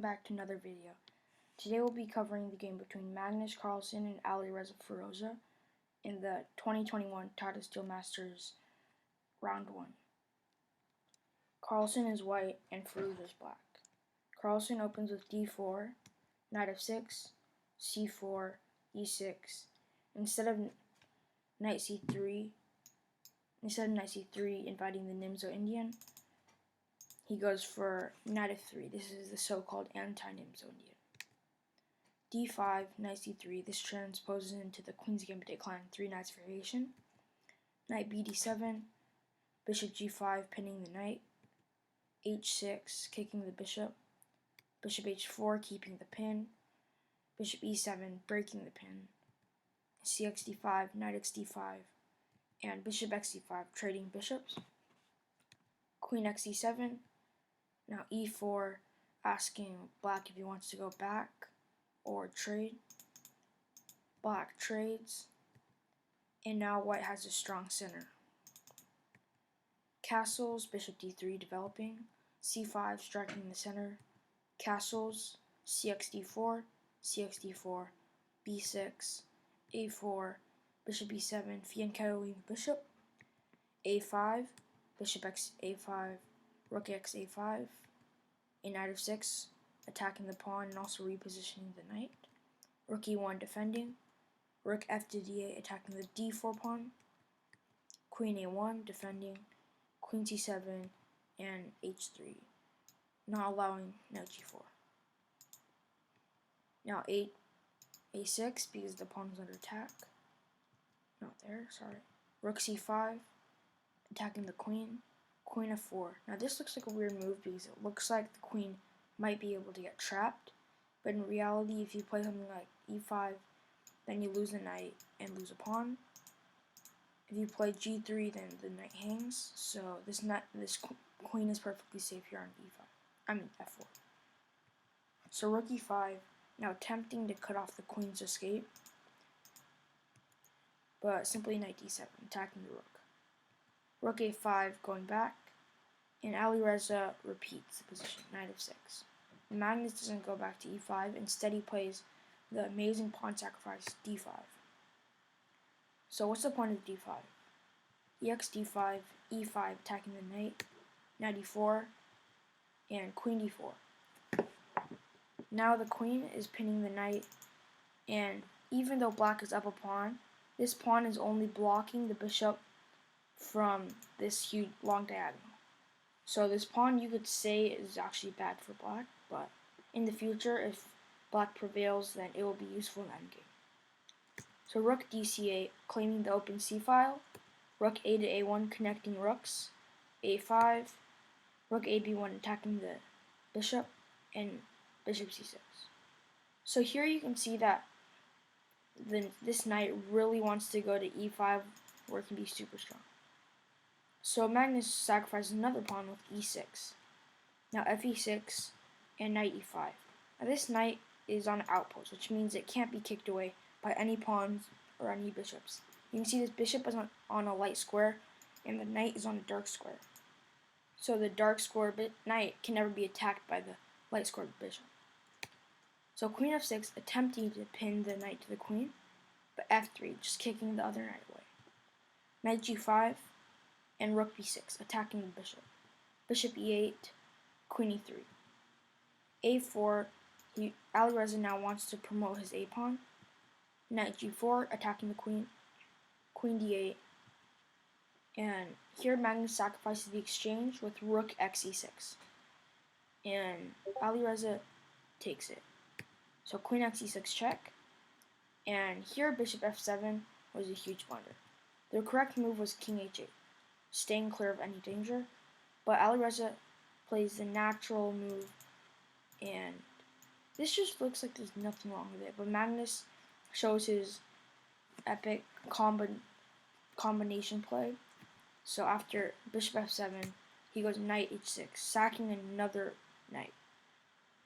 Back to another video. Today we'll be covering the game between Magnus Carlsen and Alireza Firouzja in the 2021 Tata Steel Masters Round 1. Carlsen is white and Firouzja is black. Carlsen opens with d4, knight f6, c4, e6. Instead of knight c3 inviting the Nimzo Indian, he goes for knight f3. This is the so-called anti-Nimzo Indian. d5, knight c3. This transposes into the Queen's Gambit decline 3 knights variation. Knight bd7, bishop g5, pinning the knight. h6, kicking the bishop. Bishop h4, keeping the pin. Bishop e7, breaking the pin. cx d5, knight x d5, and bishop x d5, trading bishops. Queen x e7. Now e4, asking black if he wants to go back or trade. Black trades, and now white has a strong center. Castles, bishop d3 developing, c5 striking the center. Castles, cx d4, cx d4, b6, a4, bishop e7, fianchettoing the bishop. a5, bishop x a5, rook x a5, a knight f6, attacking the pawn and also repositioning the knight. Rook e1 defending, rook f to d8 attacking the d4 pawn, queen a1 defending, queen c7, and h3, not allowing knight g4. Now a6 because the pawn is under attack. Not there, sorry. Rook c5, attacking the queen. Queen f4. Now this looks like a weird move because it looks like the queen might be able to get trapped, but in reality if you play something like e5, then you lose a knight and lose a pawn. If you play g3, then the knight hangs, so this queen is perfectly safe here on f4. So rook e5, now attempting to cut off the queen's escape, but simply knight d7, attacking the rook. Rook a5 going back, and Alireza repeats the position, knight f6. Magnus doesn't go back to e5, instead he plays the amazing pawn sacrifice d5. So what's the point of d5? ex d5, e5 attacking the knight, knight e4, and queen d4. Now the queen is pinning the knight, and even though black is up a pawn, this pawn is only blocking the bishop from this huge long diagonal. So this pawn you could say is actually bad for black, but in the future if black prevails then it will be useful in endgame. So rook dc8 claiming the open c-file, rook a to a1 connecting rooks, a5, rook a b1 attacking the bishop, and bishop c6. So here you can see that this knight really wants to go to e5 where it can be super strong. So Magnus sacrifices another pawn with e6. Now fe6 and knight e5. Now this knight is on an outpost, which means it can't be kicked away by any pawns or any bishops. You can see this bishop is on a light square, and the knight is on a dark square. So the dark square knight can never be attacked by the light square bishop. So queen f6 attempting to pin the knight to the queen, but f3 just kicking the other knight away. Knight g5 and rook b6 attacking the bishop. Bishop e8, queen e3. a4, Alireza now wants to promote his a-pawn. Knight g4 attacking the queen. Queen d8. And here Magnus sacrifices the exchange with rook x e6. And Alireza takes it. So queen x e6 check. And here bishop f7 was a huge blunder. The correct move was king h8, staying clear of any danger, but Alireza plays the natural move, and this just looks like there's nothing wrong with it, but Magnus shows his epic combination play. So after bishop f7, he goes knight h6, sacking another knight.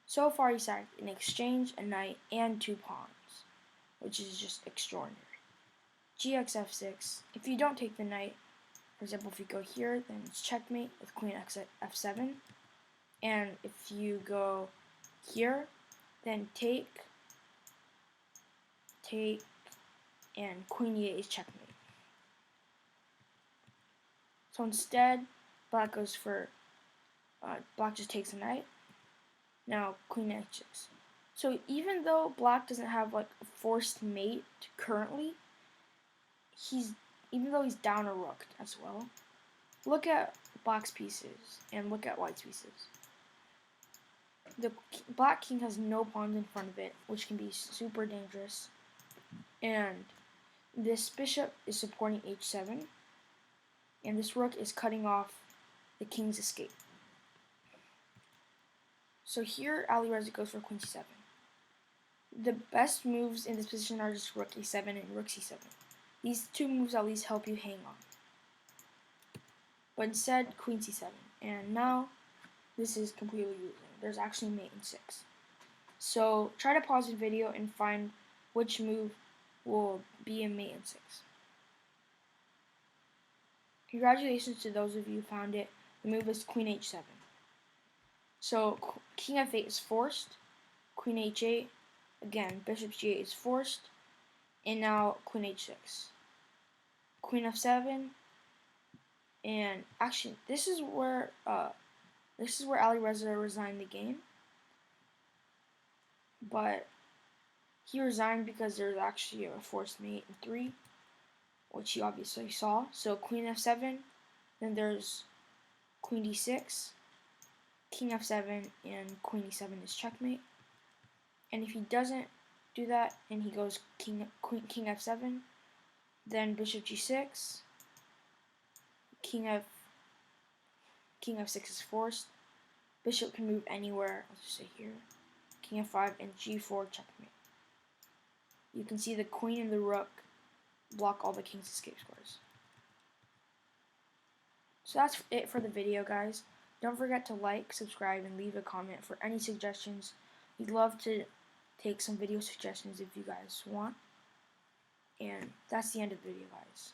So far he sacked an exchange, a knight, and 2 pawns, which is just extraordinary. Gx f6, if you don't take the knight, for example if you go here, then it's checkmate with queen x f7, and if you go here, then take, and queen e8 is checkmate. So instead, black goes for, black just takes a knight. Now queen h6. So even though black doesn't have like a forced mate currently, even though he's down a rook as well, look at black's pieces and look at white's pieces. The black king has no pawns in front of it, which can be super dangerous. And this bishop is supporting h7, and this rook is cutting off the king's escape. So here Alireza goes for queen c7. The best moves in this position are just rook a7 and rook c7. These two moves at least help you hang on. But instead, queen c7. And now, this is completely losing. There's actually mate in 6. So try to pause the video and find which move will be in mate in 6. Congratulations to those of you who found it. The move is queen h7. So king f8 is forced. Queen h8. Again, bishop g8 is forced. And now queen h6. Queen f7. And actually, this is where Alireza resigned the game. But he resigned because there's actually a forced mate in 3, which he obviously saw. So queen f7, then there's queen d6, king f7, and queen e7 is checkmate. And if he doesn't do that and he goes king f7, then bishop g6, king f6 is forced. Bishop can move anywhere. I'll just say here. King f5 and g4 checkmate. You can see the queen and the rook block all the king's escape squares. So that's it for the video, guys. Don't forget to like, subscribe, and leave a comment for any suggestions. We'd love to take some video suggestions if you guys want. And that's the end of the video, guys.